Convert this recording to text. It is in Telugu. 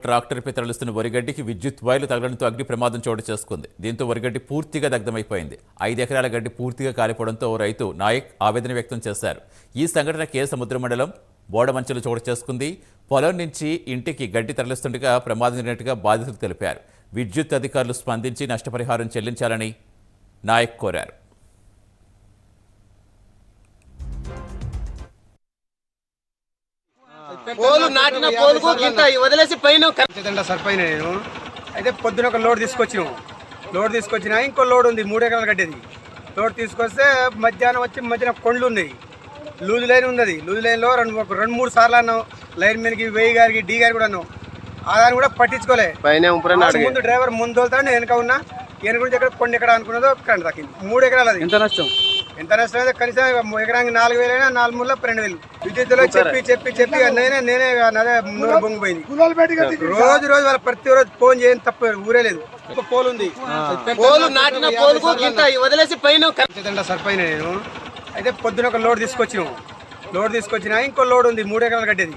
ట్రాక్టర్పై తరలిస్తున్న వరిగడ్డికి విద్యుత్ వైర్లు తగలడంతో అగ్ని ప్రమాదం చోటు చేసుకుంది. దీంతో వరిగడ్డి పూర్తిగా దగ్ధమైపోయింది. 5 ఎకరాల గడ్డి పూర్తిగా కాలిపోవడంతో రైతు నాయక్ ఆవేదన వ్యక్తం చేశారు. ఈ సంఘటన కే సముద్ర మండలం బోడమంచలో చోటు చేసుకుంది. పొలం నుంచి ఇంటికి గడ్డి తరలిస్తుండగా ప్రమాదం జరిగినట్టుగా బాధితులు తెలిపారు. విద్యుత్ అధికారులు స్పందించి నష్టపరిహారం చెల్లించాలని నాయక్ కోరారు. సరిపోయినా నేను అయితే పొద్దున ఒక లోడ్ తీసుకొచ్చినా ఇంకో లోడ్ ఉంది 3 ఎకరాలు గడ్డేది. లోడ్ తీసుకొస్తే మధ్యాహ్నం కొండలు ఉన్నాయి, లూజ్ లైన్ ఉన్నది. లూజ్ లైన్లో రెండు మూడు సార్లు అన్నాం లైన్ మెన్కి, వేయి గారికి, డి గారికి కూడా అన్నాం. ఆదాన్ని కూడా పట్టించుకోలే. ముందు డ్రైవర్ ముందు తోలుతాడు, నేను వెనక ఉన్నా. ఈయన గురించి ఎక్కడ కొండ ఎక్కడ అనుకున్నదో కరెంట్ దక్కింది. 3 ఎకరాలు. అది ఎంత నష్టం అయితే కనీసం ఎకరానికి 4,000 అయినా 4 మూల 2,000. విద్యుత్తులో చెప్పి నేనే బొంగిపోయింది. రోజు వాళ్ళ ప్రతిరోజు ఫోన్ చేయని తప్ప ఊరే లేదు. ఒక పోల్ ఉంది, సరిపోయినా నేను అయితే పొద్దున ఒక లోడ్ తీసుకొచ్చినా ఇంకో లోడ్ ఉంది 3 ఎకరాలు గడ్డేది.